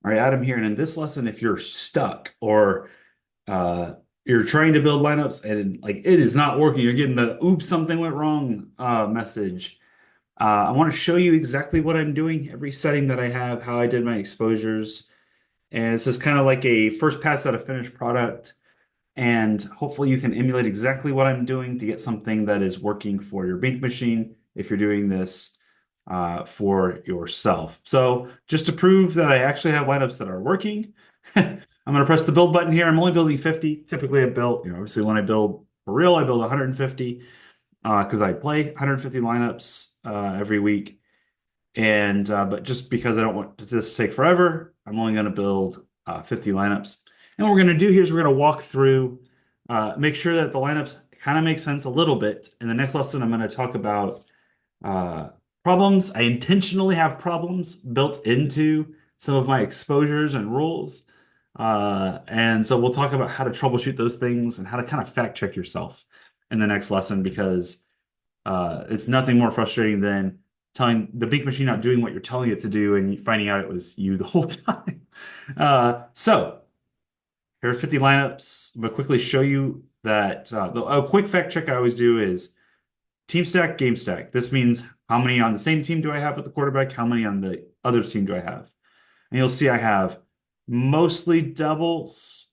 All right, Adam here. And in this lesson, if you're stuck or you're trying to build lineups and like it is not working, you're getting the oops, something went wrong message. I want to show you exactly what I'm doing, every setting that I have, how I did my exposures. And it's just kind of like a first pass at a finished product. And hopefully you can emulate exactly what I'm doing to get something that is working for your Bink machine if you're doing this for yourself. So just to prove that I actually have lineups that are working, I'm going to press the build button here. I'm only building 50. Typically I build, obviously when I build for real, I build 150 because I play 150 lineups every week. And but just because I don't want this to take forever, I'm only going to build 50 lineups. And what we're going to do here is we're going to walk through, make sure that the lineups kind of make sense a little bit. In the next lesson, I'm going to talk about uh, problems. I intentionally have problems built into some of my exposures and rules. And so we'll talk about how to troubleshoot those things and how to kind of fact check yourself in the next lesson because it's nothing more frustrating than telling the Bink Machine not doing what you're telling it to do and finding out it was you the whole time. So here are 50 lineups. I'm gonna quickly show you that a quick fact check I always do is team stack, game stack. This means how many on the same team do I have with the quarterback? How many on the other team do I have? And you'll see I have mostly doubles,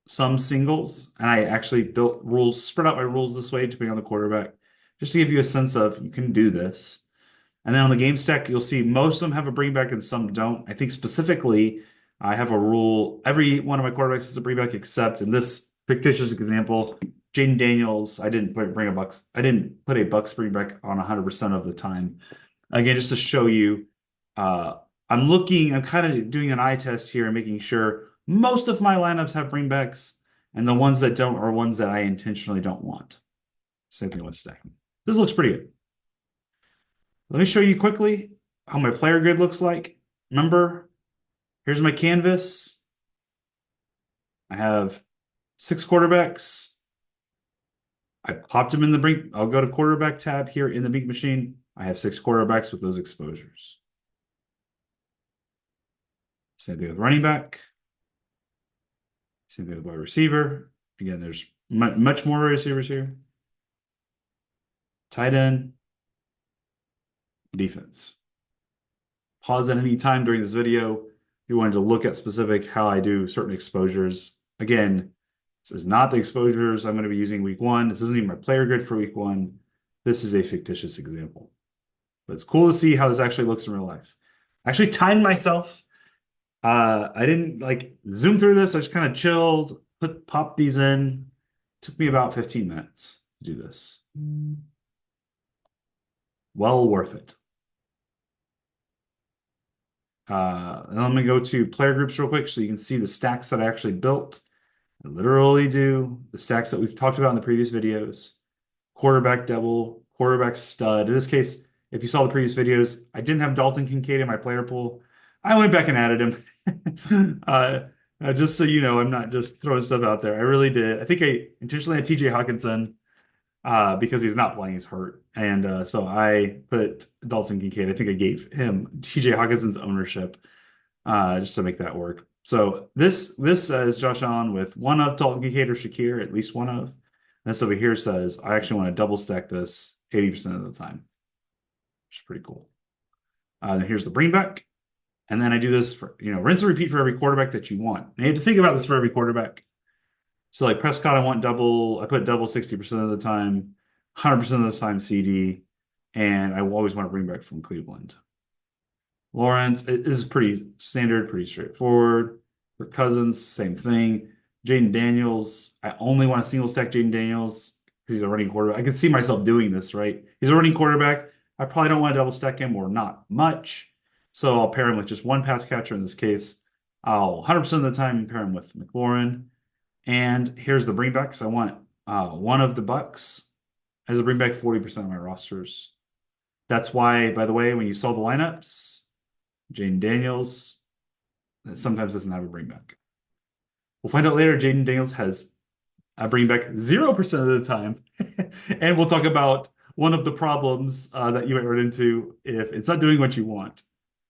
some singles, and I actually built rules, spread out my rules this way depending on the quarterback, just to give you a sense of you can do this. And then on the game stack, you'll see most of them have a bring back and some don't. I think specifically, I have a rule. Every one of my quarterbacks has a bring back except in this fictitious example, Jaden Daniels, I didn't put a Bucks bring back on 100% of the time. Again, just to show you, uh, I'm kind of doing an eye test here and making sure most of my lineups have bringbacks, and the ones that don't are ones that I intentionally don't want. Same thing with stacking. This looks pretty good. Let me show you quickly how my player grid looks like. Remember, here's my canvas. I have 6 quarterbacks. I popped them in the Bink. I'll go to quarterback tab here in the Bink machine. I have 6 quarterbacks with those exposures. Same thing with running back. Same thing with wide receiver. Again, there's much more receivers here. Tight end, defense. Pause at any time during this video if you wanted to look at specific how I do certain exposures. Again, this is not the exposures I'm going to be using week one. This isn't even my player grid for week one. This is a fictitious example. But it's cool to see how this actually looks in real life. I actually timed myself. I didn't like zoom through this. I just kind of chilled, popped these in. Took me about 15 minutes to do this. Well worth it. And I'm going to go to player groups real quick so you can see the stacks that I actually built. I literally do the stacks that we've talked about in the previous videos. Quarterback double, quarterback stud. In this case, if you saw the previous videos, I didn't have Dalton Kincaid in my player pool. I went back and added him. Just so you know, I'm not just throwing stuff out there. I really did. I think I intentionally had TJ Hawkinson because he's not playing, he's hurt. And so I put Dalton Kincaid. I think I gave him TJ Hawkinson's ownership just to make that work. So this says Josh Allen with one of Dalton Kincaid or Shakir, at least one of. And this over here says I actually want to double stack this 80% of the time, which is pretty cool. Then here's the bring back. And then I do this for, rinse and repeat for every quarterback that you want. And you have to think about this for every quarterback. So like Prescott, I put double 60% of the time, 100% of the time CD, and I always want to bring back from Cleveland. Lawrence it is pretty standard, pretty straightforward. For Cousins, same thing. Jaden Daniels, I only want to single stack Jaden Daniels because he's a running quarterback. I can see myself doing this, right? He's a running quarterback. I probably don't want to double stack him or not much. So I'll pair him with just one pass catcher in this case. I'll 100% of the time pair him with McLaurin. And here's the bringbacks. I want one of the Bucks as a bringback 40% of my rosters. That's why, by the way, when you saw the lineups, Jaden Daniels sometimes doesn't have a bringback. We'll find out later Jaden Daniels has a bringback 0% of the time. And we'll talk about one of the problems that you might run into if it's not doing what you want.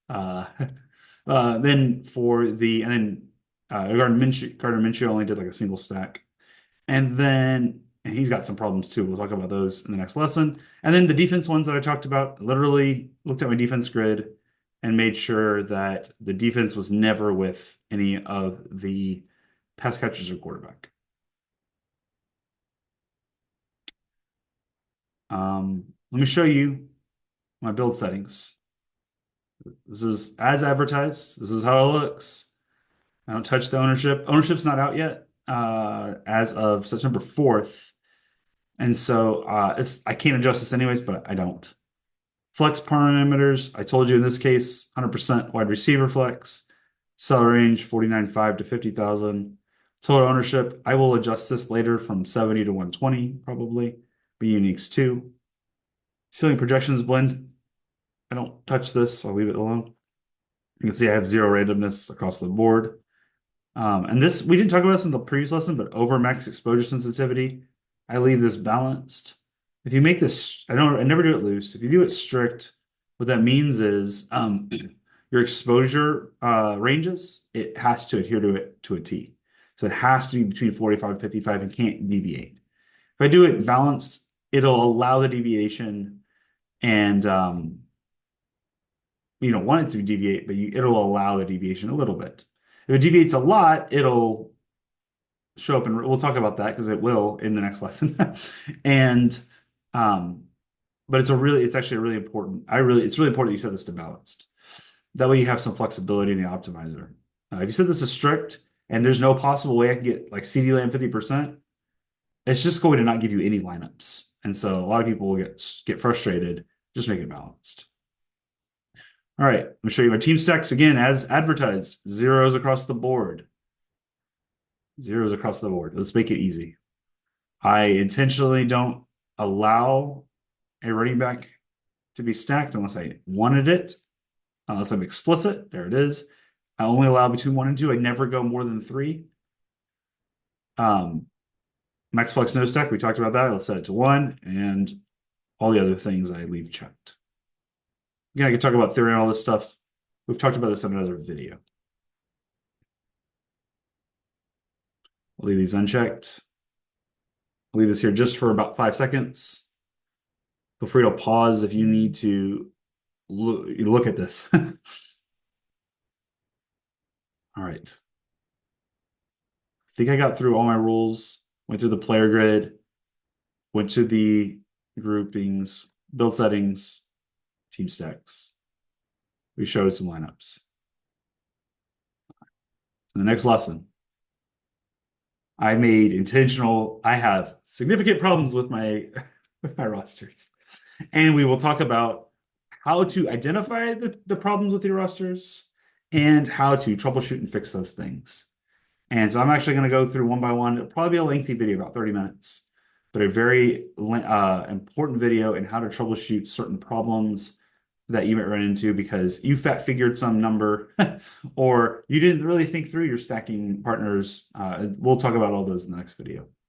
Uh, Then for the and then Gardner Minshew only did like a single stack. And then and he's got some problems too. We'll talk about those in the next lesson. And then the defense ones that I talked about, literally looked at my defense grid and made sure that the defense was never with any of the pass catchers or quarterback. Let me show you my build settings. This is as advertised. This is how it looks. I don't touch the ownership. Ownership's not out yet, as of September 4th. And so it's I can't adjust this anyways, but I don't. Flex parameters, I told you in this case, 100% wide receiver flex. Sell range 49.5 to 50,000. Total ownership, I will adjust this later from 70 to 120 probably. Be uniques too. Ceiling projections blend, I don't touch this, I'll leave it alone. You can see I have zero randomness across the board. And this, we didn't talk about this in the previous lesson, but over max exposure sensitivity, I leave this balanced. If you make this, I never do it loose. If you do it strict, what that means is your exposure ranges, it has to adhere to it to a T. So it has to be between 45 and 55 and can't deviate. If I do it balanced, it'll allow the deviation and you don't want it to deviate, but it'll allow the deviation a little bit. If it deviates a lot, it'll show up, and we'll talk about that because it will in the next lesson. And um, but it's actually a really important. It's really important that you set this to balanced. That way you have some flexibility in the optimizer. If you set this to strict and there's no possible way I can get like CD Lamb 50%, it's just going to not give you any lineups. And so a lot of people will get frustrated. Just make it balanced. All right, let me show you my team stacks again as advertised. Zeros across the board. Zeros across the board. Let's make it easy. I intentionally don't allow a running back to be stacked unless I wanted it, unless I'm explicit. There it is. I only allow between 1 and 2. I never go more than 3. Max flex no stack, we talked about that. Let's set it to 1, and all the other things I leave checked. Again, I can talk about theory and all this stuff. We've talked about this in another video. I'll leave these unchecked. I'll leave this here just for about 5 seconds. Feel free to pause if you need to look at this. All right. I think I got through all my rules, went through the player grid, went to the groupings, build settings, team stacks. We showed some lineups. In the next lesson, I have significant problems with my rosters. And we will talk about how to identify the problems with your rosters and how to troubleshoot and fix those things. And so I'm actually going to go through one by one. It'll probably be a lengthy video, about 30 minutes, but a very important video in how to troubleshoot certain problems that you might run into because you fat figured some number or you didn't really think through your stacking partners. We'll talk about all those in the next video.